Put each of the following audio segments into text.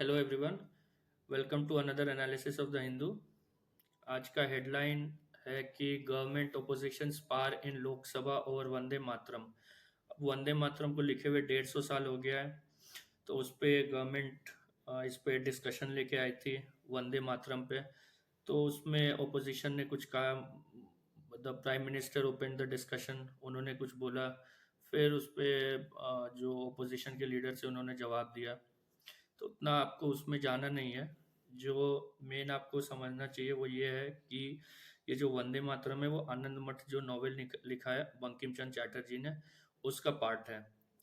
Hello everyone, welcome to another analysis of the Hindu. आज का headline है कि government opposition spar in Lok Sabha और वंदे मातरम। अब वंदे मातरम को लिखे हुए 150 साल हो गया है, तो उस पे गवर्नमेंट इस पे डिस्कशन लेके आई थी वंदे मातरम पे। तो उसमें ओपोजिशन ने कुछ कहा, the prime minister open the discussion, उन्होंने कुछ बोला। फिर उस पे जो ओपोजिशन के लीडर थे उन्होंने जवाब दिया। तो उतना आपको उसमें जाना नहीं है। जो मेन आपको समझना चाहिए वो ये है कि ये जो वंदे मातरम है वो आनंद मठ जो नॉवेल लिखा है बंकिम चंद्र चटर्जी ने, उसका पार्ट है।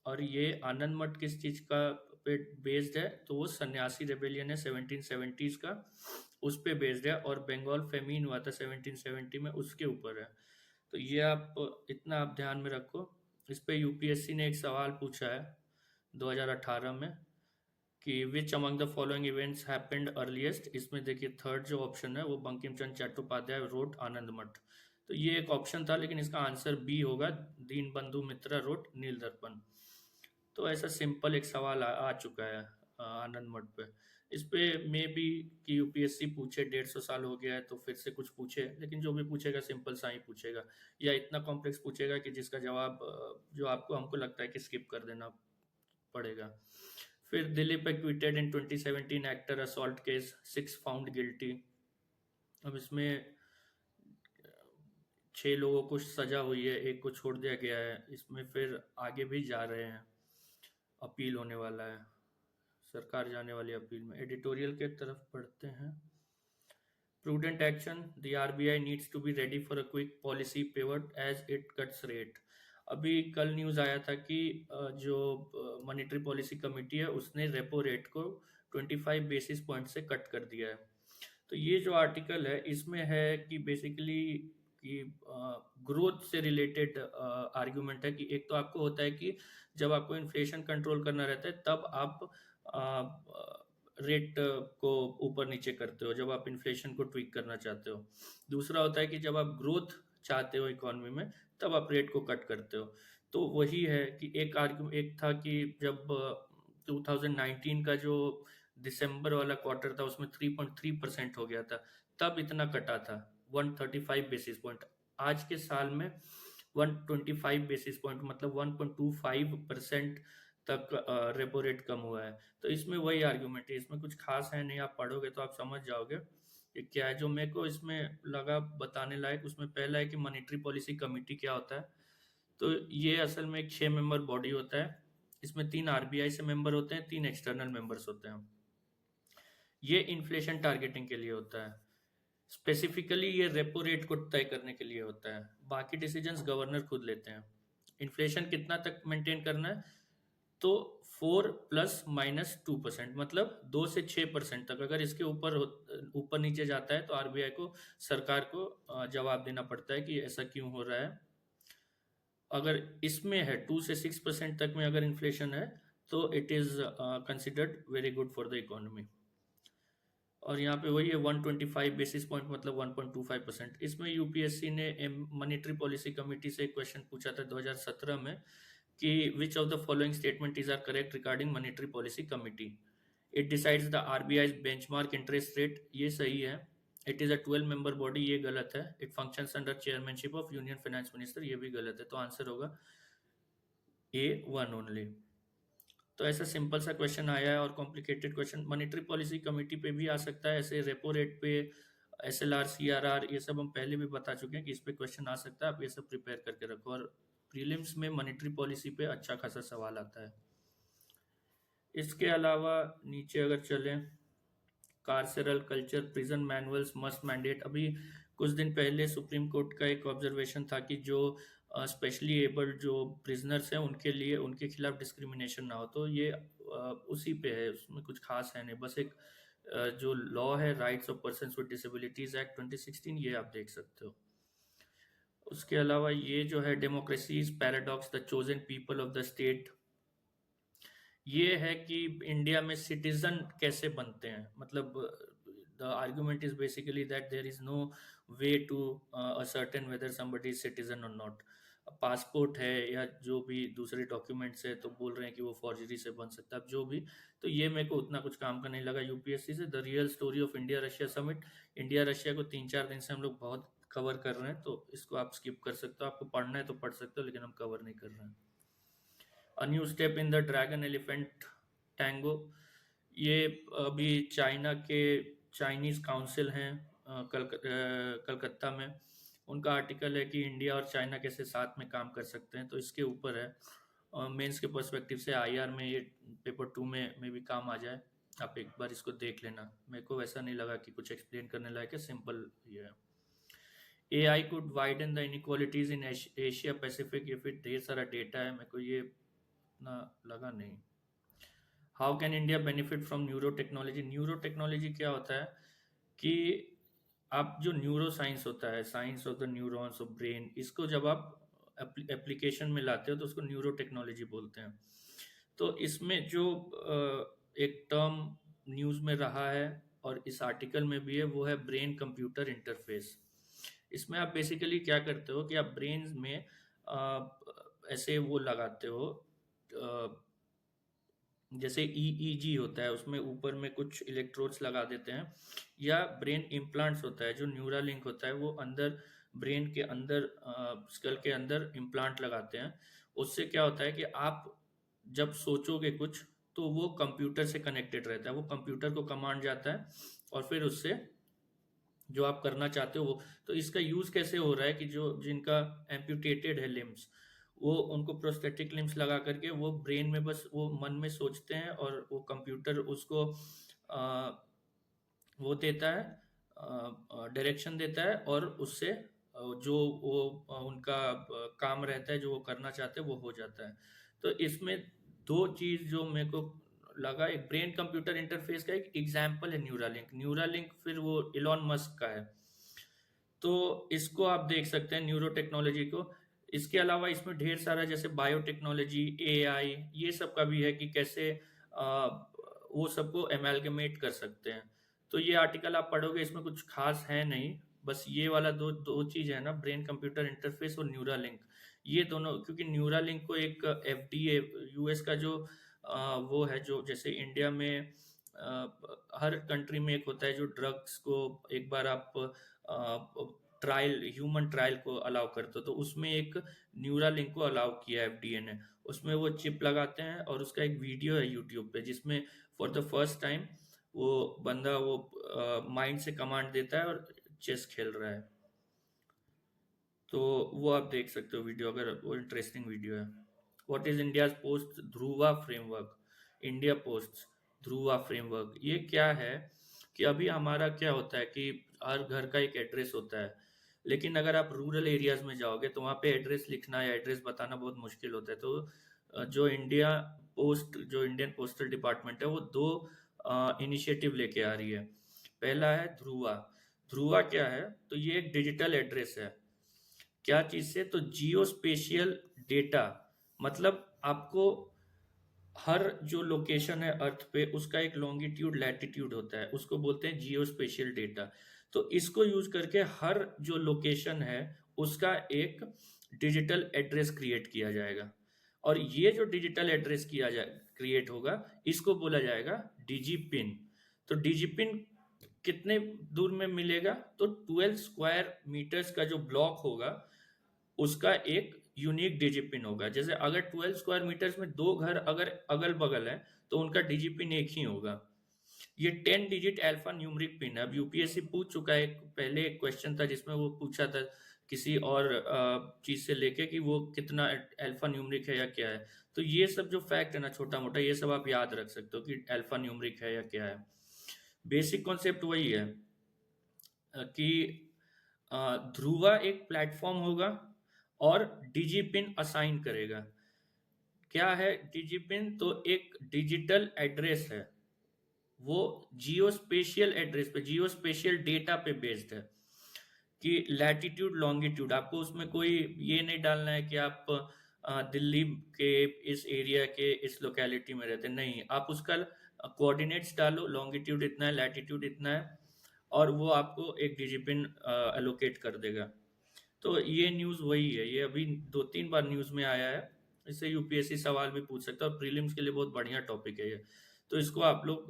और ये आनंद मठ किस चीज का पे बेस्ड है, तो वो सन्यासी रेबेलियन है 1770s का, उस पे बेस्ड है। और बंगाल फेमीन हुआ था 1770 में, उसके ऊपर है। तो ये आप इतना आप ध्यान में रखो। इस पे यूपीएससी ने एक सवाल पूछा है 2018 में कि which among the following events happened earliest. इसमें देखिए थर्ड जो ऑप्शन है वो बंकिम चंद्र चट्टोपाध्याय रोट आनंद मठ। तो ये एक ऑप्शन था, लेकिन इसका आंसर बी होगा, दीन बंधु मित्रा रोट नील दर्पण। तो ऐसा सिंपल एक सवाल आ चुका है आनंद मठ पे। इस पे मे बी कि यूपीएससी पूछे, 150 साल हो गया है तो फिर से कुछ पूछे, लेकिन जो भी पूछेगा सिंपल सा ही पूछेगा, या इतना कॉम्प्लेक्स पूछेगा कि जिसका जवाब जो आपको हमको लगता है कि स्किप कर देना पड़ेगा। फिर दिलीप एक्विटेड इन 2017 actor assault case, 6 found guilty. अब इसमें 6 लोगों को सजा हुई है, एक को छोड़ दिया गया है। इसमें फिर आगे भी जा रहे हैं, अपील होने वाला है, सरकार जाने वाली अपील में। एडिटोरियल के तरफ बढ़ते हैं। Prudent action, the RBI needs to be ready for a quick policy pivot as it cuts rate। अभी कल न्यूज़ आया था कि जो मॉनेटरी पॉलिसी कमेटी है उसने रेपो रेट को 25 बेसिस पॉइंट से कट कर दिया है। तो ये जो आर्टिकल है इसमें है कि बेसिकली कि ग्रोथ से रिलेटेड आर्ग्यूमेंट है कि एक तो आपको होता है कि जब आपको इन्फ्लेशन कंट्रोल करना रहता है तब आप रेट को ऊपर नीचे करते हो, जब आप इन्फ्लेशन को ट्विक करना चाहते हो। दूसरा होता है कि जब आप ग्रोथ चाहते हो इकोनॉमी में तब आप रेट को कट करते हो। तो वही है कि एक था कि जब 2019 का जो दिसंबर वाला क्वार्टर था उसमें 3.3% हो गया था, तब इतना कटा था 135 बेसिस पॉइंट। आज के साल में 125 बेसिस पॉइंट, मतलब 1.25% तक रेपो रेट कम हुआ है। तो इसमें वही आर्ग्यूमेंट है, इसमें कुछ खास है नहीं, आप पढ़ोगे तो आप समझ जाओगे कि क्या है। जो मेरे को इसमें लगा बताने लायक, उसमें पहला है कि मॉनेटरी पॉलिसी कमेटी क्या होता है। तो ये असल में एक 6 मेंबर बॉडी होता है। इसमें 3 आरबीआई से मेंबर होते हैं, 3 एक्सटर्नल मेंबर्स होते हैं। ये इन्फ्लेशन टारगेटिंग के लिए होता है। स्पेसिफिकली ये रेपो रेट को तय करने के लिए होता है, बाकी डिसीजंस गवर्नर खुद लेते हैं। इन्फ्लेशन कितना तक मेंटेन करना है, तो 4 ± 2%, मतलब 2 से 6% तक। अगर इसके ऊपर ऊपर नीचे जाता है तो आरबीआई को, सरकार को जवाब देना पड़ता है कि ऐसा क्यों हो रहा है। अगर इसमें है 2 से 6% तक में अगर इन्फ्लेशन है तो it is considered very good for the economy. और यहाँ पे वही है 125 बेसिस पॉइंट, मतलब 1.25%। इसमें यूपीएससी ने मॉनेटरी पॉलिसी कमेटी से एक क्वेश्चन पूछा था 2017 में कि which of the following statement is are correct regarding monetary policy committee. It decides the RBI benchmark interest rate, ये सही है। It is a 12 member body, ये गलत है। It functions under chairmanship of union finance minister, ये भी गलत है। तो आंसर होगा A1 ओनली। तो ऐसा सिंपल सा क्वेश्चन आया है। और complicated question monetary policy committee पे भी आ सकता है, ऐसे रेपो रेट पे, एसएलआर, सीआरआर, ये सब हम पहले भी बता चुके हैं कि इस पे क्वेश्चन आ सकता है। आप ये सब प्रिपेयर करके रखो, और प्रीलिम्स में मॉनेटरी पॉलिसी पे अच्छा खासा सवाल आता है। इसके अलावा नीचे अगर चलें, carceral culture prison manuals must mandate. अभी कुछ दिन पहले सुप्रीम कोर्ट का एक ऑब्जर्वेशन था कि जो स्पेशली एबल्ड जो प्रिजनर्स हैं उनके लिए, उनके खिलाफ डिस्क्रिमिनेशन ना हो। तो ये उसी पे है, उसमें कुछ खास है नहीं, बस एक जो लॉ है rights of person with disabilities act 2016, ये आप देख सकते हो। उसके अलावा ये जो है democracies paradox the chosen people of the state, ये है कि इंडिया में सिटीजन कैसे बनते हैं। मतलब the argument is basically that there is no way to ascertain whether somebody is citizen और नॉट। पासपोर्ट है या जो भी दूसरे डॉक्यूमेंट्स है, तो बोल रहे हैं कि वो फॉर्जरी से बन सकता है। अब जो भी, तो ये मेरे को उतना कुछ काम का नहीं लगा यूपीएससी से। The real story of India Russia summit, India Russia को 3-4 दिन से हम लोग बहुत कवर कर रहे हैं, तो इसको आप स्किप कर सकते हो। आपको पढ़ना है तो पढ़ सकते हो, लेकिन हम कवर नहीं कर रहे हैं। A new step in the dragon elephant tango, ये अभी चाइना के चाइनीज़ काउंसिल हैं कलकत्ता में, उनका आर्टिकल है कि इंडिया और चाइना कैसे साथ में काम कर सकते हैं, तो इसके ऊपर है। मेंस के पर्सपेक्टिव से आईआर में ये पेपर 2 में भी काम आ जाए। आप एक बार इसको देख लेना। मेरे को वैसा नहीं लगा कि कुछ एक्सप्लेन करने लायक है, सिंपल ये है। AI could widen the inequalities in Asia Pacific if it, ढेर सारा डेटा है, मेरे को ये इतना लगा नहीं। How can India benefit from neuro technology, neuro technology क्या होता है कि आप जो न्यूरो साइंस होता है, science of the neurons of brain, इसको जब आप एप्लीकेशन में लाते हो तो उसको न्यूरो टेक्नोलॉजी बोलते हैं। तो इसमें जो एक टर्म न्यूज़ में रहा है और इस आर्टिकल में भी है, वो है ब्रेन कंप्यूटर इंटरफेस। इसमें आप बेसिकली क्या करते हो कि आप ब्रेन में ऐसे वो लगाते हो, जैसे ईईजी होता है, उसमें ऊपर में कुछ इलेक्ट्रोड्स लगा देते हैं, या ब्रेन इम्प्लांट्स होता है जो न्यूरालिंक होता है, वो अंदर ब्रेन के अंदर स्कल के अंदर इम्प्लांट लगाते हैं। उससे क्या होता है कि आप जब सोचोगे कुछ तो वो कंप्यूटर से कनेक्टेड रहता है, वो कंप्यूटर को कमांड जाता है और फिर उससे जो आप करना चाहते हो वो। तो इसका यूज़ कैसे हो रहा है कि जो जिनका एम्प्यूटेटेड है लिम्स, वो उनको प्रोस्थेटिक लिम्स लगा करके वो ब्रेन में बस वो मन में सोचते हैं और वो कंप्यूटर उसको आ, वो देता है, डायरेक्शन देता है, और उससे जो वो उनका काम रहता है, जो वो करना चाहते हैं वो हो जाता है। तो इसमें दो चीज़ जो मेरे को लगा, एक ब्रेन कंप्यूटर इंटरफेस का एक एग्जाम्पल है न्यूरालिंक। न्यूरालिंक फिर वो इलॉन मस्क का है, तो इसको आप देख सकते हैं न्यूरो टेक्नोलॉजी को। इसके अलावा इसमें ढेर सारा जैसे बायोटेक्नोलॉजी, एआई, ये सब का भी है कि कैसे वो सबको एमेलगमेट कर सकते हैं। तो ये आर्टिकल आप पढ़ोगे, इसमें कुछ खास है नहीं, बस ये वाला दो दो चीज़ है ना, ब्रेन कंप्यूटर इंटरफेस और न्यूरालिंक। ये दोनों, क्योंकि न्यूरालिंक को एक एफडीए, यूएस का जो वो है, जो जैसे इंडिया में हर कंट्री में एक होता है जो ड्रग्स को एक बार आप ट्रायल, ह्यूमन ट्रायल को अलाउ करते हो, तो उसमें एक न्यूरालिंक को अलाउ किया एफडीए ने। उसमें वो चिप लगाते हैं और उसका एक वीडियो है यूट्यूब पे, जिसमें फॉर द फर्स्ट टाइम वो बंदा वो माइंड से कमांड देता है और चेस खेल रहा है। तो वो आप देख सकते हो वीडियो, अगर वो इंटरेस्टिंग वीडियो है। What is India post Dhruva framework, India post Dhruva framework, ये क्या है कि अभी हमारा क्या होता है कि हर घर का एक एड्रेस होता है, लेकिन अगर आप रूरल एरियाज में जाओगे तो वहाँ पे एड्रेस लिखना या एड्रेस बताना बहुत मुश्किल होता है। तो जो इंडिया पोस्ट, जो इंडियन पोस्टल डिपार्टमेंट है, वो दो इनिशिएटिव लेके आ रही है। पहला है ध्रुवा। ध्रुवा क्या है, तो ये एक डिजिटल एड्रेस है। क्या चीज से, तो जियो स्पेशियल डेटा, मतलब आपको हर जो लोकेशन है अर्थ पे, उसका एक लॉन्गिट्यूड लैटिट्यूड होता है, उसको बोलते हैं जियो स्पेशियल डेटा। तो इसको यूज करके हर जो लोकेशन है उसका एक डिजिटल एड्रेस क्रिएट किया जाएगा, और ये जो डिजिटल एड्रेस किया जाए क्रिएट होगा, इसको बोला जाएगा डिजी पिन। तो डिजी पिन कितने दूर में मिलेगा, तो 12 स्क्वायर मीटर्स का जो ब्लॉक होगा उसका एक यूनिक डिजिपिन होगा। जैसे अगर 12 स्क्वायर मीटर्स में दो घर अगर अगल बगल है तो उनका डिजिपिन एक ही होगा। ये 10 डिजिट अल्फा न्यूमरिक पिन है। अब यूपीएससी पूछ चुका है, पहले एक क्वेश्चन था जिसमें वो पूछा था किसी और चीज से लेके कि वो कितना अल्फा न्यूमरिक है या क्या है। तो ये सब जो फैक्ट है ना, छोटा मोटा, ये सब आप याद रख सकते हो कि अल्फा न्यूमरिक है या क्या है। बेसिक कॉन्सेप्ट वही है कि ध्रुवा एक प्लेटफॉर्म होगा और डिजिपिन असाइन करेगा। क्या है डिजिपिन, तो एक डिजिटल एड्रेस है, वो जियो स्पेशियल एड्रेस पे, जियो स्पेशियल डेटा पे बेस्ड है कि लैटिट्यूड लॉन्गिट्यूड, आपको उसमें कोई ये नहीं डालना है कि आप दिल्ली के इस एरिया के इस लोकेलिटी में रहते, नहीं, आप उसका कोऑर्डिनेट्स डालो, लॉन्गिट्यूड इतना है, लैटिट्यूड इतना है, और वो आपको एक डिजिपिन एलोकेट कर देगा। तो ये न्यूज़ वही है, ये अभी 2-3 बार न्यूज़ में आया है। इससे यूपीएससी सवाल भी पूछ सकता है और प्रीलिम्स के लिए बहुत बढ़िया टॉपिक है ये। तो इसको आप लोग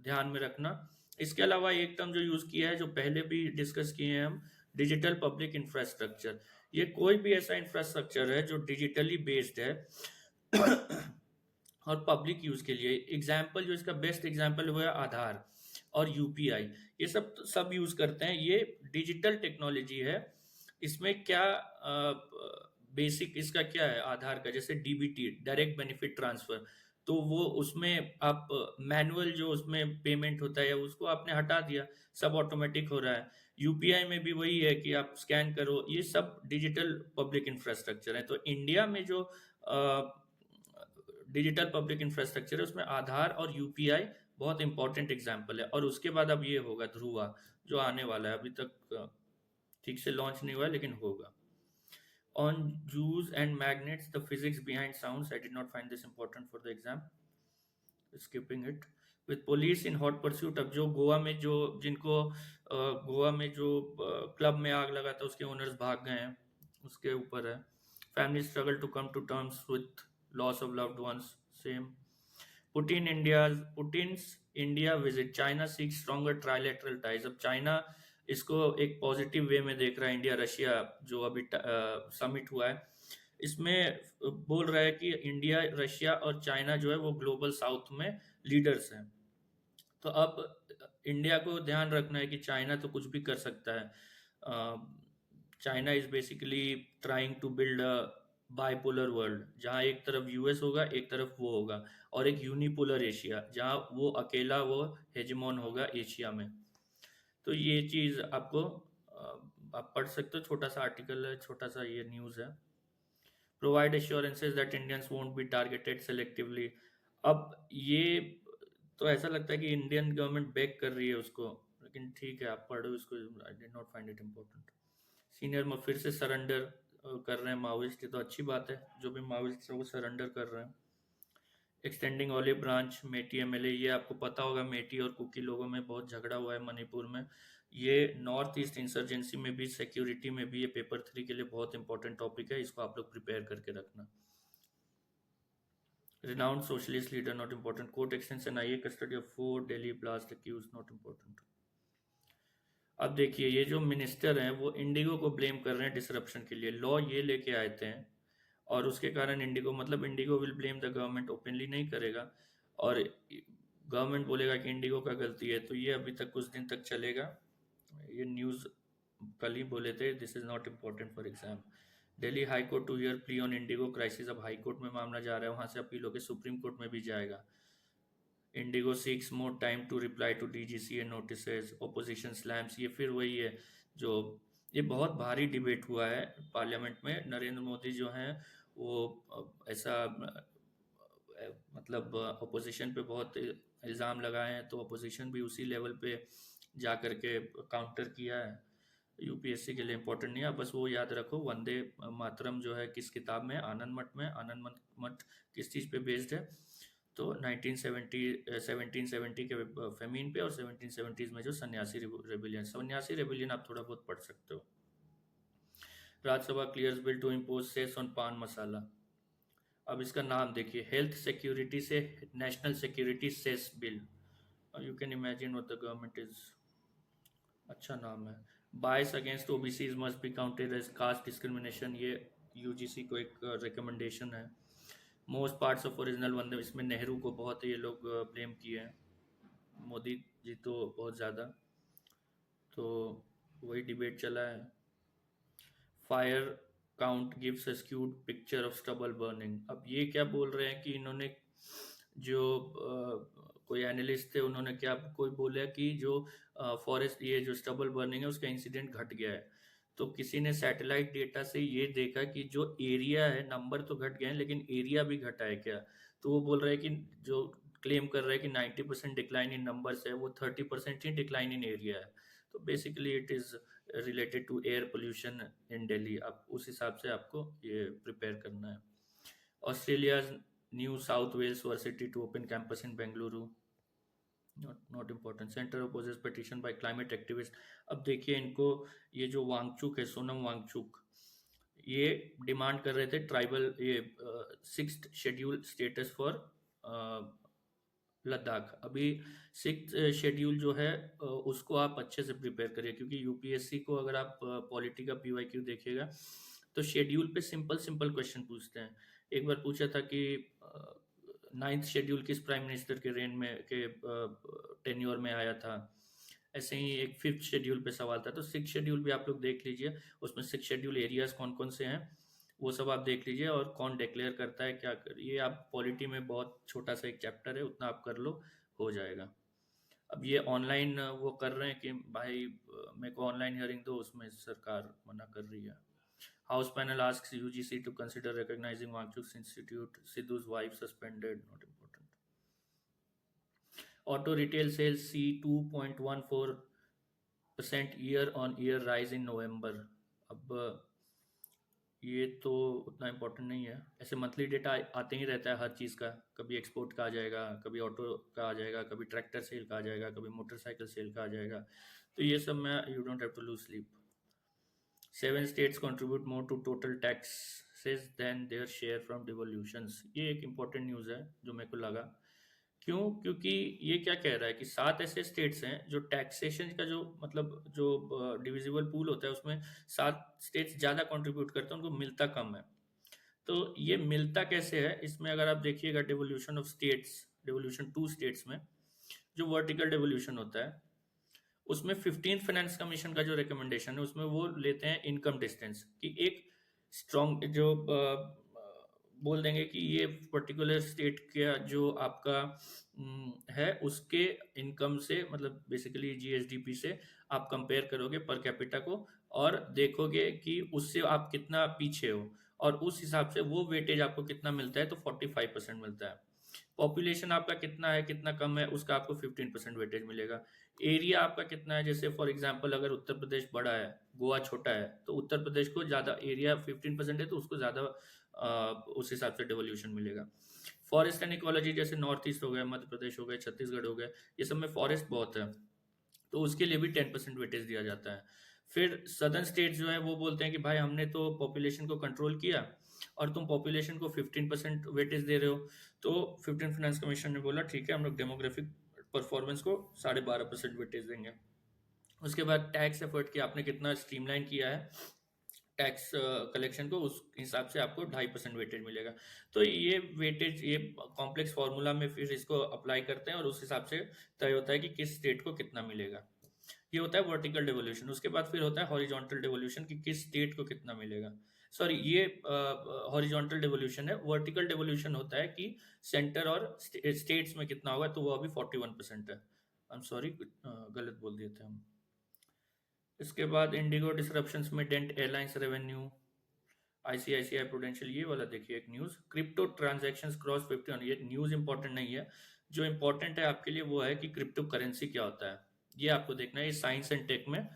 ध्यान में रखना। इसके अलावा एक टर्म जो यूज़ किया है, जो पहले भी डिस्कस किए हैं हम, डिजिटल पब्लिक इंफ्रास्ट्रक्चर। ये कोई भी ऐसा इंफ्रास्ट्रक्चर है जो डिजिटली बेस्ड है और पब्लिक यूज़ के लिए। एग्जाम्पल जो इसका बेस्ट एग्जाम्पल है वो है आधार और यूपीआई। ये सब यूज़ करते हैं, ये डिजिटल टेक्नोलॉजी है। इसमें क्या बेसिक इसका क्या है आधार का, जैसे डीबीटी, डायरेक्ट बेनिफिट ट्रांसफर, तो वो उसमें आप मैनुअल जो उसमें पेमेंट होता है उसको आपने हटा दिया, सब ऑटोमेटिक हो रहा है। यूपीआई में भी वही है कि आप स्कैन करो, ये सब डिजिटल पब्लिक इंफ्रास्ट्रक्चर है। तो इंडिया में जो डिजिटल पब्लिक इंफ्रास्ट्रक्चर है उसमें आधार और यूपीआई बहुत इंपॉर्टेंट एग्जाम्पल है। और उसके बाद अब ये होगा ध्रुवा, जो आने वाला है, अभी तक ठीक से लॉन्च नहीं हुआ है लेकिन होगा। On Jews and magnets, the physics behind sounds. I did not find this important for the exam. Skipping it. With police in hot pursuit. अब जो गोवा में जो जिनको गोवा में जो क्लब में आग लगा था उसके ओनर्स भाग गए हैं, उसके ऊपर है। Family struggle to come to terms with loss of loved ones. Same. Putin's India visit. China seeks stronger trilateral ties. अब चाइना इसको एक पॉजिटिव वे में देख रहा है। इंडिया रशिया जो अभी समिट हुआ है, इसमें बोल रहा है कि इंडिया, रशिया और चाइना जो है वो ग्लोबल साउथ में लीडर्स हैं। तो अब इंडिया को ध्यान रखना है कि चाइना तो कुछ भी कर सकता है। China is basically trying to build a bipolar world, जहाँ एक तरफ यूएस होगा, एक तरफ वो होगा, और एक यूनिपोलर एशिया जहाँ वो अकेला वो हेजेमोन होगा एशिया में। तो ये चीज़ आपको आप पढ़ सकते हो, छोटा सा आर्टिकल है, छोटा सा ये न्यूज़ है। Provide assurances that Indians won't be targeted selectively. अब ये तो ऐसा लगता है कि इंडियन गवर्नमेंट बैक कर रही है उसको, लेकिन ठीक है आप पढ़ो इसको। I did not find it important. Senior में फिर से सरेंडर कर रहे हैं माओइस्ट, ये तो अच्छी बात है, जो भी माओइस्ट है वो सरेंडर कर रहे हैं। एक्सटेंडिंग ऑलिव ब्रांच, मेटी एमएलए, ये आपको पता होगा मेटी और कुकी लोगों में बहुत झगड़ा हुआ है मणिपुर में। ये नॉर्थ ईस्ट इंसर्जेंसी में भी, सिक्योरिटी में भी, ये पेपर 3 के लिए बहुत इंपॉर्टेंट टॉपिक है, इसको आप लोग प्रिपेयर करके रखना। Renowned socialist leader, not important. Court extension, IA custody of 4 Delhi blast accused, not important. अब देखिए ये जो मिनिस्टर हैं वो इंडिगो को ब्लेम कर रहे हैं डिसरप्शन के लिए। लॉ ये लेके आए थे और उसके कारण इंडिगो, मतलब Indigo will blame the government, openly नहीं करेगा, और गवर्नमेंट बोलेगा कि इंडिगो का गलती है। तो ये अभी तक कुछ दिन तक चलेगा। ये न्यूज़ कल ही बोले थे, this is not important for exam. Delhi high court to hear plea on IndiGo crisis. अब हाई कोर्ट में मामला जा रहा है, वहां से अपील होकर सुप्रीम कोर्ट में भी जाएगा। IndiGo seeks more time to reply to DGCA notices, opposition slams. ये फिर वही है जो, ये बहुत भारी डिबेट हुआ है पार्लियामेंट में। नरेंद्र मोदी जो हैं वो ऐसा मतलब अपोजिशन पे बहुत इल्ज़ाम लगाए हैं, तो अपोजिशन भी उसी लेवल पे जा कर के काउंटर किया है। यूपीएससी के लिए इंपॉर्टेंट नहीं है, बस वो याद रखो वंदे मातरम जो है किस किताब में, आनंद मठ में। आनंद मठ किस चीज़ पे बेस्ड है, तो 1770 के फेमीन पे, और 1770s में जो सन्यासी रेबिलियन आप थोड़ा बहुत पढ़ सकते हो। Rajya Sabha clears bill to impose cess on pan masala. अब इसका नाम देखिए, हेल्थ सिक्योरिटी से national security cess bill. You can imagine what the government is. अच्छा नाम है। Bias against OBCs must be counted as caste discrimination, ये यूजीसी को एक रिकमेंडेशन है। Most parts of original Vande, इसमें नेहरू को बहुत ये लोग ब्लेम किए हैं, मोदी जी तो बहुत ज़्यादा, तो वही डिबेट चला है। Fire count gives a skewed picture of stubble burning. अब ये क्या बोल रहे हैं कि इन्होंने जो कोई एनालिस्ट थे उन्होंने क्या कोई बोला कि जो फॉरेस्ट ये जो स्टबल बर्निंग है उसका इंसिडेंट घट गया है। तो किसी ने सैटेलाइट डेटा से ये देखा कि जो एरिया है, नंबर तो घट गए हैं लेकिन एरिया भी घटा है क्या। तो वो बोल रहे हैं कि जो क्लेम कर रहे हैं कि 90% डिक्लाइन इन नंबर्स है, वो 30% ही डिक्लाइन इन एरिया है। तो basically it is related to air pollution in Delhi. आप उस हिसाब से आपको ये प्रिपेयर करना है। Australia New South Wales University to open campus in Bengaluru. Not important. Centre opposes petition by climate activist। अब देखिए इनको, ये जो वांगचुक है, सोनम वांगचुक, ये डिमांड कर रहे थे ट्राइबल, ये sixth schedule status for Ladakh. अभी सिक्स शेड्यूल जो है उसको आप अच्छे से प्रिपेयर करिए, क्योंकि यूपीएससी को अगर आप पॉलिटी का पीवाईक्यू देखिएगा तो शेड्यूल पे सिंपल सिंपल क्वेश्चन पूछते हैं। एक बार पूछा था कि नाइन्थ शेड्यूल किस प्राइम मिनिस्टर के रेन में के टेन्योर में आया था। ऐसे ही एक फिफ्थ शेड्यूल पे सवाल था। तो सिक्स शेड्यूल भी आप लोग देख लीजिए, उसमें सिक्स शेड्यूल एरियाज कौन कौन से हैं वो सब आप देख लीजिए, और कौन डिक्लेयर करता है क्या कर, ये आप पॉलिटी में बहुत छोटा सा एक चैप्टर है, उतना आप कर लो, हो जाएगा। अब ये ऑनलाइन वो कर रहे हैं कि भाई मेरे को ऑनलाइन हियरिंग दो, उसमें सरकार मना कर रही है। House panel asks UGC to consider recognising Wangchuk institute, Sidhu's wife suspended, not important. Auto retail sales see 2.14% year on year rise in November. अब ये तो उतना इम्पोर्टेंट नहीं है, ऐसे मंथली डेटा आते ही रहता है हर चीज़ का, कभी एक्सपोर्ट का आ जाएगा, कभी ऑटो का आ जाएगा, कभी ट्रैक्टर सेल का आ जाएगा, कभी मोटरसाइकिल सेल का आ जाएगा। तो ये सब में you don't have to lose sleep. 7 states contribute more to total taxes than their share from devolutions। ये एक इम्पोर्टेंट न्यूज़ है जो मेरे को लगा। क्यों? क्योंकि ये क्या कह रहा है कि 7 ऐसे स्टेट्स हैं जो टैक्सेशन का जो मतलब जो डिविजिबल पूल होता है उसमें 7 स्टेट्स ज़्यादा कंट्रीब्यूट करते हैं, उनको मिलता कम है। तो ये मिलता कैसे है, इसमें अगर आप देखिएगा devolution of states, devolution 2 states में जो वर्टिकल डिवोल्यूशन होता है उसमें 15th फाइनेंस कमीशन का जो रिकमेंडेशन है उसमें वो लेते हैं इनकम डिस्टेंस कि एक स्ट्रॉन्ग जो बोल देंगे कि ये पर्टिकुलर स्टेट का जो आपका है उसके इनकम से, मतलब बेसिकली जीएसडीपी से आप कंपेयर करोगे पर कैपिटा को, और देखोगे कि उससे आप कितना पीछे हो, और उस हिसाब से वो वेटेज आपको कितना मिलता है, तो 45% मिलता है। पॉपुलेशन आपका कितना है कितना कम है उसका आपको 15% वेटेज मिलेगा। एरिया आपका कितना है, जैसे फॉर एग्जांपल अगर उत्तर प्रदेश बड़ा है, गोवा छोटा है, तो उत्तर प्रदेश को ज़्यादा एरिया 15% है तो उसको ज़्यादा उस हिसाब से डिवोल्यूशन मिलेगा। फॉरेस्ट एंड इकोलॉजी, जैसे नॉर्थ ईस्ट हो गया, मध्य प्रदेश हो गया, छत्तीसगढ़ हो गया, ये सब में फॉरेस्ट बहुत है तो उसके लिए भी 10% वेटेज दिया जाता है। फिर सदर्न स्टेट्स जो है वो बोलते हैं कि भाई हमने तो पॉपुलेशन को कंट्रोल किया और तुम पॉपुलेशन को 15% वेटेज दे रहे हो, तो 15 फाइनेंस कमीशन ने बोला ठीक है हम लोग डेमोग्राफिक परफॉर्मेंस को 12.5% वेटेज देंगे। उसके बाद टैक्स एफर्ट की आपने कितना स्ट्रीमलाइन किया है टैक्स कलेक्शन को, उस हिसाब से आपको 2.5% वेटेज मिलेगा। तो ये वेटेज, ये कॉम्प्लेक्स फॉर्मूला में फिर इसको अप्लाई करते हैं और उस हिसाब से तय होता है कि किस स्टेट को कितना मिलेगा। ये होता है वर्टिकल डेवोल्यूशन। उसके बाद फिर होता है हॉरिजॉन्टल डेवोल्यूशन कि किस स्टेट को कितना मिलेगा। सॉरी, ये हॉरिजॉन्टल डेवोल्यूशन है। वर्टिकल डेवोल्यूशन होता है कि सेंटर और स्टेट्स में कितना होगा, तो वो अभी 41% है। आई एम सॉरी, गलत बोल दिए थे हम। इसके बाद इंडिगो डिसरप्शंस में dent airlines revenue, ICICI Prudential, ये वाला देखिए एक न्यूज़। Crypto transactions cross 50। ये न्यूज़ इंपॉर्टेंट नहीं है, जो इंपॉर्टेंट है आपके लिए वो है कि क्रिप्टो करेंसी क्या होता है, ये आपको देखना है। ये साइंस एंड टेक में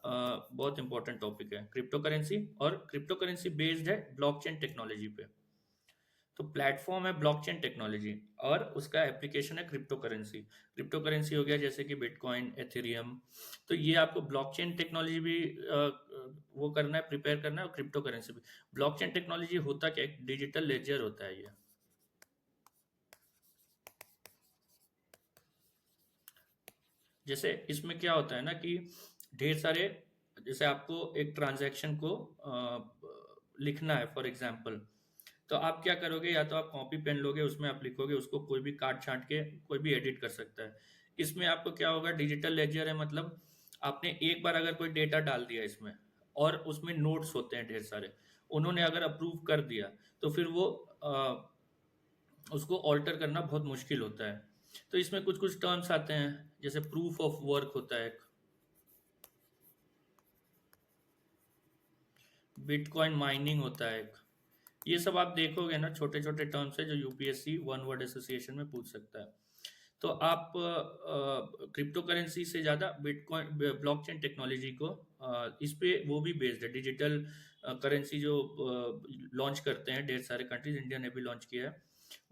बहुत इंपॉर्टेंट टॉपिक है क्रिप्टो करेंसी, और क्रिप्टो करेंसी बेस्ड है ब्लॉकचेन टेक्नोलॉजी पे। तो प्लेटफॉर्म है ब्लॉकचेन टेक्नोलॉजी और उसका एप्लीकेशन है क्रिप्टो करेंसी। क्रिप्टो करेंसी हो गया जैसे कि बिटकॉइन, एथेरियम। तो ये आपको ब्लॉकचेन टेक्नोलॉजी भी वो करना है, प्रिपेयर करना है, और क्रिप्टो करेंसी भी। ब्लॉकचेन टेक्नोलॉजी होता क्या, एक डिजिटल लेजर होता है ये। जैसे इसमें क्या होता है ना कि ढेर सारे, जैसे आपको एक ट्रांजैक्शन को लिखना है फॉर एग्जांपल, तो आप क्या करोगे, या तो आप कॉपी पेन लोगे, उसमें आप लिखोगे, उसको कोई भी काट छांट के कोई भी एडिट कर सकता है। इसमें आपको क्या होगा, डिजिटल लेजर है, मतलब आपने एक बार अगर कोई डेटा डाल दिया इसमें, और उसमें नोट्स होते हैं ढेर सारे, उन्होंने अगर अप्रूव कर दिया तो फिर वो उसको ऑल्टर करना बहुत मुश्किल होता है। तो इसमें कुछ कुछ टर्म्स आते हैं, जैसे प्रूफ ऑफ वर्क होता है, बिटकॉइन माइनिंग होता है एक। ये सब आप देखोगे ना, छोटे छोटे टर्म्स है जो यूपीएससी वन वर्ड एसोसिएशन में पूछ सकता है। तो आप क्रिप्टो करेंसी से ज़्यादा बिटकॉइन, ब्लॉकचेन टेक्नोलॉजी को इस पे वो भी बेस्ड है। डिजिटल करेंसी जो लॉन्च करते हैं ढेर सारे कंट्रीज, इंडिया ने भी लॉन्च किया है,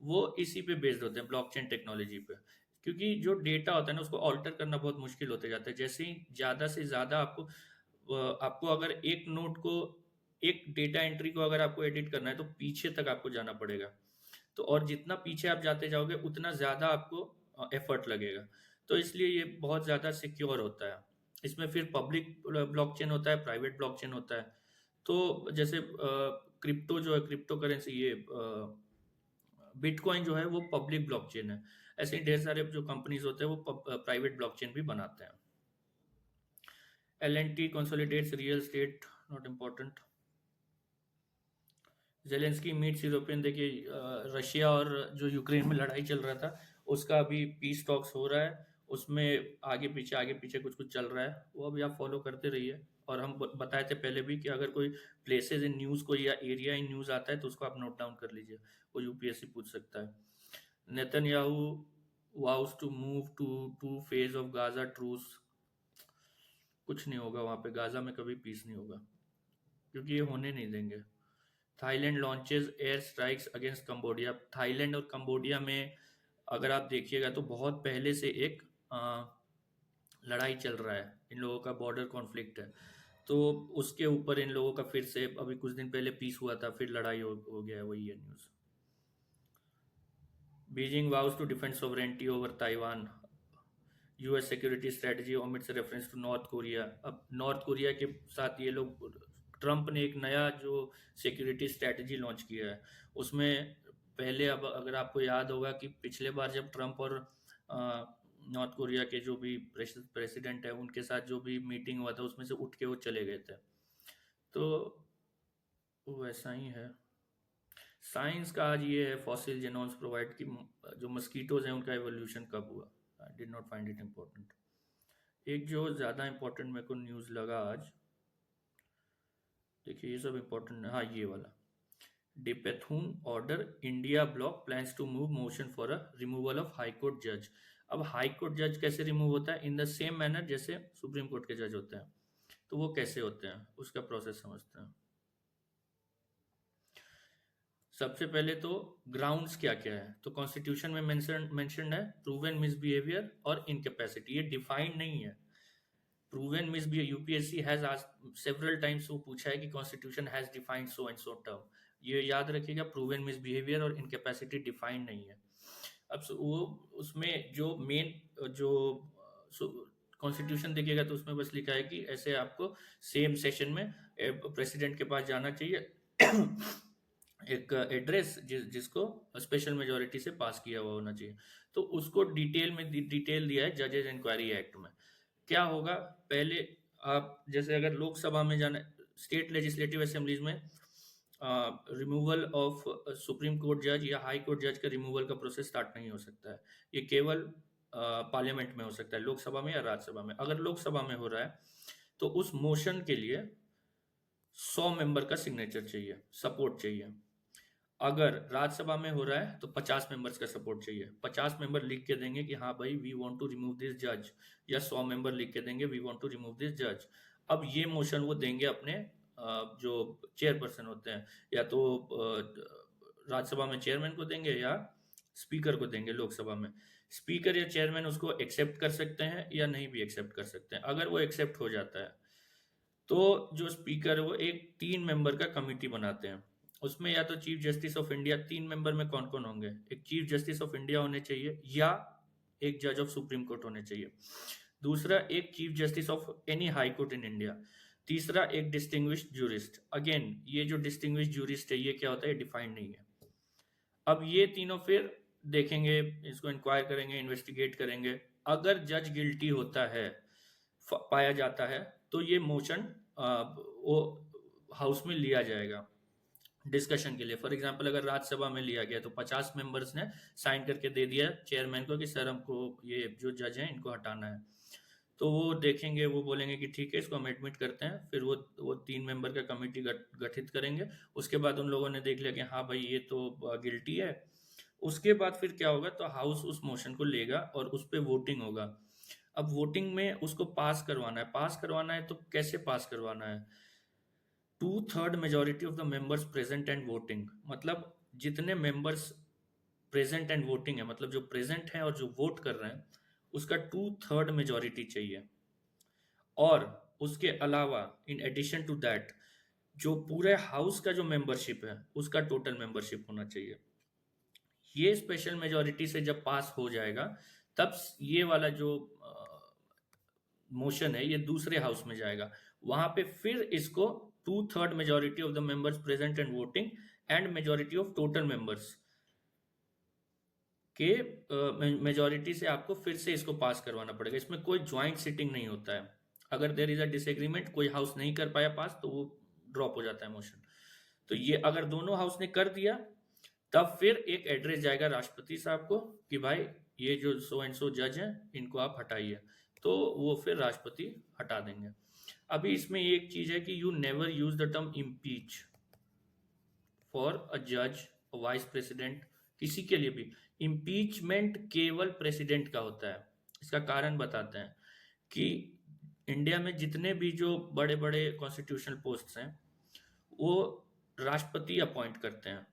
वो इसी पे बेस्ड होते हैं, ब्लॉकचेन टेक्नोलॉजी पे। क्योंकि जो डेटा होता है ना उसको ऑल्टर करना बहुत मुश्किल होते जाता है। जैसे ही ज़्यादा से ज़्यादा आपको अगर एक नोट को, एक डेटा एंट्री को अगर आपको एडिट करना है तो पीछे तक आपको जाना पड़ेगा। तो और जितना पीछे आप जाते जाओगे उतना ज़्यादा आपको एफर्ट लगेगा। तो इसलिए ये बहुत ज़्यादा सिक्योर होता है। इसमें फिर पब्लिक ब्लॉकचेन होता है, प्राइवेट ब्लॉकचेन होता है। तो जैसे क्रिप्टो जो है, क्रिप्टो करेंसी, ये बिटकॉइन जो है वो पब्लिक ब्लॉकचेन है। ऐसे ही ढेर सारे जो कंपनीज होते हैं वो प्राइवेट ब्लॉकचेन भी बनाते हैं। L&T consolidates real estate, not important. Zelensky meets European, देखिए रशिया और जो यूक्रेन में लड़ाई चल रहा था उसका अभी पीस टॉक्स हो रहा है। उसमें आगे पीछे कुछ कुछ चल रहा है, वो अभी आप फॉलो करते रहिए। और हम बताए थे पहले भी कि अगर कोई प्लेसेस इन न्यूज़ को या एरिया इन न्यूज़ आता है तो उसको आप नोट डाउन कर लीजिए, वो यूपीएससी पूछ सकता है। Netanyahu vows to move to phase of Gaza truce. कुछ नहीं होगा वहाँ पे, गाजा में कभी पीस नहीं होगा क्योंकि ये होने नहीं देंगे। Thailand launches air strikes against Cambodia. Thailand और कंबोडिया में अगर आप देखिएगा तो बहुत पहले से एक लड़ाई चल रहा है, इन लोगों का बॉर्डर कॉन्फ्लिक्ट है। तो उसके ऊपर इन लोगों का फिर से अभी कुछ दिन पहले पीस हुआ था, फिर लड़ाई हो गया है, वही है news. Beijing vows to defend sovereignty over Taiwan. US security strategy omits reference to North Korea. अब नॉर्थ कोरिया के साथ ये लोग, ट्रंप ने एक नया जो सिक्योरिटी स्ट्रेटजी लॉन्च किया है उसमें पहले, अब अगर आपको याद होगा कि पिछले बार जब ट्रंप और नॉर्थ कोरिया के जो भी प्रेसिडेंट है उनके साथ जो भी मीटिंग हुआ था उसमें से उठ के वो चले गए थे। तो वैसा ही है। साइंस का आज ये है, फॉसिल जेनोम्स प्रोवाइड की जो मस्कीटोज हैं उनका एवोल्यूशन कब हुआ। I did not find it important. एक जो ज़्यादा इम्पोर्टेंट मेरे को न्यूज़ लगा आज, देखिए ये सब इम्पोर्टेंट है, हाँ ये वाला। डिपेथून order India block plans to move motion for a removal of high court जज। अब हाई कोर्ट जज कैसे रिमूव होता है, इन द सेम मैनर जैसे सुप्रीम कोर्ट के जज होते हैं। तो वो कैसे होते हैं उसका प्रोसेस समझते हैं। सबसे पहले तो ग्राउंड्स क्या क्या है, तो कॉन्स्टिट्यूशन में मेंशन है प्रूवन मिसबिहेवियर और इनकैपेसिटी, ये डिफाइंड नहीं है। Proven misbehaviour, UPSC has asked several times, वो पूछा है कि constitution has defined so and so term. ये याद रखिएगा, प्रूवन मिसबिहेवियर और इनकैपेसिटी डिफाइंड नहीं है। अब वो उसमें जो मेन जो कॉन्स्टिट्यूशन देखिएगा तो उसमें बस लिखा है कि ऐसे आपको सेम सेशन में प्रेसिडेंट के पास जाना चाहिए एक एड्रेस जिसको स्पेशल मेजोरिटी से पास किया हुआ होना चाहिए। तो उसको डिटेल दिया है जजेस इंक्वायरी एक्ट में। क्या होगा, पहले आप जैसे अगर लोकसभा में जाना, स्टेट लेजिस्लेटिव असेंबलीज में रिमूवल ऑफ सुप्रीम कोर्ट जज या हाई कोर्ट जज का रिमूवल का प्रोसेस स्टार्ट नहीं हो सकता है। ये केवल पार्लियामेंट में हो सकता है, लोकसभा में या राज्यसभा में। अगर लोकसभा में हो रहा है तो उस मोशन के लिए 100 मेंबर का सिग्नेचर चाहिए, सपोर्ट चाहिए। अगर राज्यसभा में हो रहा है तो 50 मेंबर्स का सपोर्ट चाहिए। 50 मेंबर लिख के देंगे कि हाँ भाई we want to remove this जज, या 100 मेंबर लिख के देंगे we want to remove this जज। अब ये मोशन वो देंगे अपने जो चेयरपर्सन होते हैं, या तो राज्यसभा में चेयरमैन को देंगे या स्पीकर को देंगे लोकसभा में। स्पीकर या चेयरमैन उसको एक्सेप्ट कर सकते हैं या नहीं भी एक्सेप्ट कर सकते हैं। अगर वो एक्सेप्ट हो जाता है तो जो स्पीकर है वो एक 3 मेंबर का कमिटी बनाते हैं। उसमें या तो chief justice of India, 3 member में कौन कौन होंगे, एक चीफ जस्टिस ऑफ इंडिया होने चाहिए या एक जज ऑफ सुप्रीम कोर्ट होने चाहिए। दूसरा एक chief justice of any high court in India. तीसरा एक डिस्टिंग्विश्ड जूरिस्ट। अगेन ये जो डिस्टिंग्विश्ड जूरिस्ट है ये क्या होता है, डिफाइंड नहीं है। अब ये तीनों फिर देखेंगे, इसको इंक्वायर करेंगे, इन्वेस्टिगेट करेंगे। अगर जज गिल्टी होता है, पाया जाता है, तो ये मोशन वो हाउस में लिया जाएगा डिस्कशन के लिए। फॉर एग्जांपल अगर राज्यसभा में लिया गया तो 50 मेंबर्स ने साइन करके दे दिया चेयरमैन को कि सर हमको ये जो जज हैं इनको हटाना है। तो वो देखेंगे, वो बोलेंगे कि ठीक है इसको हम एडमिट करते हैं। फिर वो 3 मेंबर का कमेटी गठित करेंगे। उसके बाद उन लोगों ने देख लिया कि हाँ भाई ये तो गिल्टी है। उसके बाद फिर क्या होगा, तो हाउस उस मोशन को लेगा और उस पर वोटिंग होगा। अब वोटिंग में उसको पास करवाना है। पास करवाना है तो कैसे पास करवाना है, 2/3 majority of the members present and voting. मतलब जितने मेंबर्स प्रेजेंट एंड वोटिंग है, मतलब जो प्रेजेंट है और जो वोट कर रहे हैं उसका 2/3 मेजोरिटी चाहिए। और उसके अलावा इन एडिशन टू दैट जो पूरे हाउस का जो मेंबरशिप है उसका टोटल मेंबरशिप होना चाहिए। ये स्पेशल मेजोरिटी से जब पास हो जाएगा तब ये वाला जो मोशन है ये दूसरे हाउस में जाएगा। वहां पे फिर इसको 2/3 majority of the members present and voting and majority of total members के मेजोरिटी से आपको फिर से इसको पास करवाना पड़ेगा। इसमें कोई ज्वाइंट सिटिंग नहीं होता है। अगर देर इज अ डिसएग्रीमेंट, कोई हाउस नहीं कर पाया पास, तो वो ड्रॉप हो जाता है मोशन। तो ये अगर दोनों हाउस ने कर दिया तब फिर एक एड्रेस जाएगा राष्ट्रपति साहब को कि भाई ये जो सो एंड सो जज हैं इनको आप हटाइए, तो वो फिर राष्ट्रपति हटा देंगे। अभी इसमें एक चीज है कि you never use the term impeach for a जज, वाइस प्रेसिडेंट, किसी के लिए भी। इम्पीचमेंट केवल प्रेसिडेंट का होता है। इसका कारण बताते हैं कि इंडिया में जितने भी जो बड़े बड़े कॉन्स्टिट्यूशनल पोस्ट हैं वो राष्ट्रपति अपॉइंट करते हैं,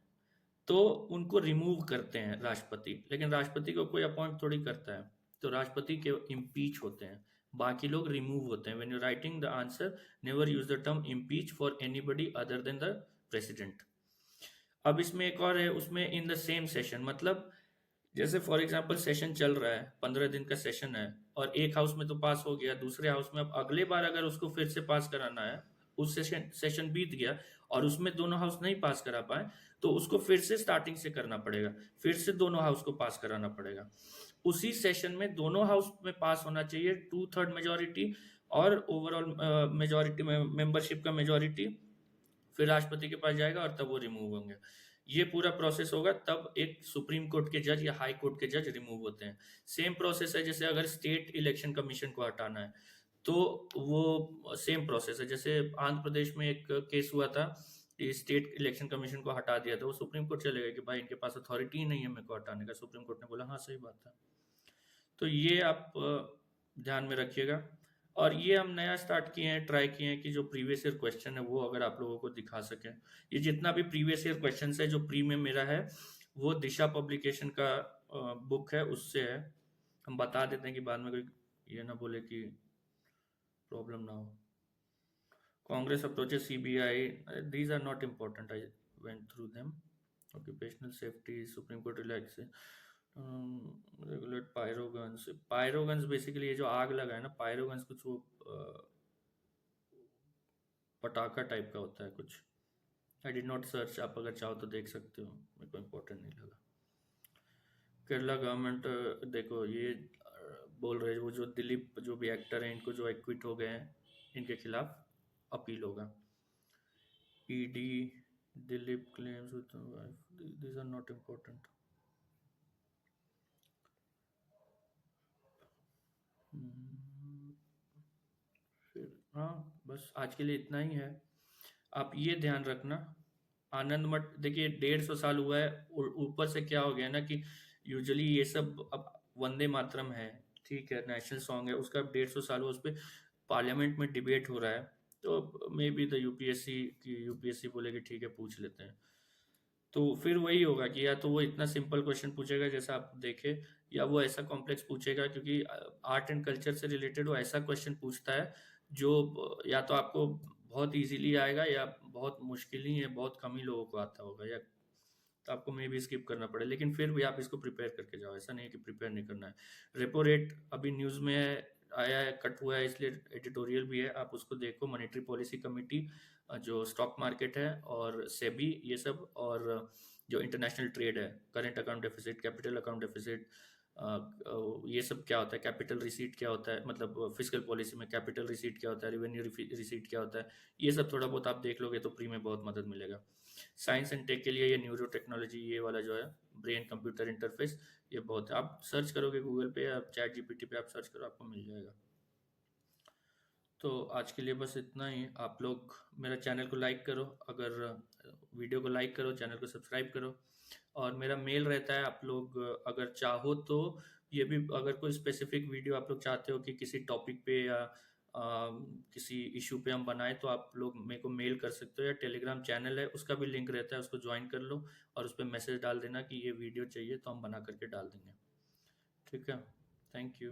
तो उनको रिमूव करते हैं राष्ट्रपति, लेकिन राष्ट्रपति को कोई अपॉइंट थोड़ी करता है। तो राष्ट्रपति के इम्पीच होते हैं, बाकी लोग रिमूव होते हैं। When you writing the answer, never use the term impeach for anybody other than the president. अब इसमें एक और है, उसमें इन द सेम सेशन, मतलब जैसे फॉर एग्जांपल सेशन चल रहा है, 15 दिन का सेशन है, और एक हाउस में तो पास हो गया, दूसरे हाउस में अब अगले बार अगर उसको फिर से पास कराना है, उस सेशन बीत गया और उसमें दोनों हाउस नहीं पास करा पाए, तो उसको फिर से स्टार्टिंग से करना पड़ेगा, फिर से दोनों हाउस को पास कराना पड़ेगा। उसी सेशन में दोनों हाउस में पास होना चाहिए 2/3 मेजोरिटी और ओवरऑल मेजोरिटी मेंबरशिप का मेजोरिटी, फिर राष्ट्रपति के पास जाएगा और तब वो रिमूव होंगे। ये पूरा प्रोसेस होगा तब एक सुप्रीम कोर्ट के जज या हाई कोर्ट के जज रिमूव होते हैं। सेम प्रोसेस है जैसे अगर स्टेट इलेक्शन कमीशन को हटाना है तो वो सेम प्रोसेस है। जैसे आंध्र प्रदेश में एक केस हुआ था, स्टेट इलेक्शन कमीशन को हटा दिया था, वो सुप्रीम कोर्ट चले गए कि भाई इनके पास अथॉरिटी ही नहीं है मेरे को हटाने का। सुप्रीम कोर्ट ने बोला हाँ सही बात है। तो ये आप ध्यान में रखिएगा। और ये हम नया स्टार्ट किए हैं, ट्राई किए हैं कि जो प्रीवियस ईयर क्वेश्चन है वो अगर आप लोगों को दिखा सकें। ये जितना भी प्रीवियस ईयर क्वेश्चन है जो प्री में मेरा है वो दिशा पब्लिकेशन का बुक है, उससे है। हम बता देते हैं कि बाद में कोई ये ना बोले कि प्रॉब्लम ना हो। Congress approaches CBI, these are not important, I went through them. Occupational safety, supreme court relax, regulate pyrogens. Pyrogens basically ये जो आग लगा है ना, पायरोगन्स कुछ वो पटाखा टाइप का होता है कुछ। आई डिड नॉट सर्च, आप अगर चाहो तो देख सकते हो, मेरे को इम्पोर्टेंट नहीं लगा। केरला गवर्नमेंट, देखो ये बोल रहे वो जो दिलीप जो भी एक्टर हैं इनको जो एक्विट हो गए हैं इनके खिलाफ अपील होगा। ED Dilip claims, these are not important. फिर हाँ बस आज के लिए इतना ही है। आप ये ध्यान रखना, आनंद मठ देखिए 150 साल हुआ है, ऊपर से क्या हो गया ना कि यूजुअली ये सब अब वंदे मातरम है, ठीक है, नेशनल सॉन्ग है, उसका 150 साल हुआ, उस पर पार्लियामेंट में डिबेट हो रहा है, तो मे बी द यूपीएससी बोलेगी ठीक है पूछ लेते हैं। तो फिर वही होगा कि या तो वो इतना सिंपल क्वेश्चन पूछेगा जैसा आप देखे, या वो ऐसा कॉम्प्लेक्स पूछेगा, क्योंकि आर्ट एंड कल्चर से रिलेटेड वो ऐसा क्वेश्चन पूछता है जो या तो आपको बहुत इजीली आएगा या बहुत मुश्किल ही है, बहुत कम ही लोगों को आता होगा, या तो आपको मे भी स्किप करना पड़े। लेकिन फिर भी आप इसको प्रिपेयर करके जाओ, ऐसा नहीं है कि प्रिपेयर नहीं करना है। रेपो रेट अभी न्यूज़ में आया है, कट हुआ है, इसलिए एडिटोरियल भी है, आप उसको देखो। मॉनेटरी पॉलिसी कमेटी जो स्टॉक मार्केट है और सेबी ये सब, और जो इंटरनेशनल ट्रेड है, current account deficit, capital account deficit, ये सब क्या होता है, कैपिटल रिसीट क्या होता है, मतलब फिजिकल पॉलिसी में कैपिटल रिसीट क्या होता है, रेवेन्यू रिसीट क्या होता है, ये सब थोड़ा बहुत आप देख लोगे तो प्री में बहुत मदद मिलेगा। साइंस एंड टेक के लिए ये न्यूरो टेक्नोलॉजी ये वाला जो है ब्रेन कंप्यूटर इंटरफेस, ये बहुत है। आप सर्च करोगे गूगल पे या चैट जीपीटी पे, आप सर्च करो आपको मिल जाएगा। तो आज के लिए बस इतना ही। आप लोग मेरा चैनल को लाइक करो, अगर वीडियो को लाइक करो, चैनल को सब्सक्राइब करो, और मेरा मेल रहता है, आप लोग अगर चाहो तो ये भी, अगर कोई स्पेसिफिक वीडियो आप लोग चाहते हो कि किसी टॉपिक पे या किसी इशू पे हम बनाए तो आप लोग मेरे को मेल कर सकते हो, या टेलीग्राम चैनल है उसका भी लिंक रहता है, उसको ज्वाइन कर लो और उस पर मैसेज डाल देना कि ये वीडियो चाहिए तो हम बना करके डाल देंगे। ठीक है, थैंक यू।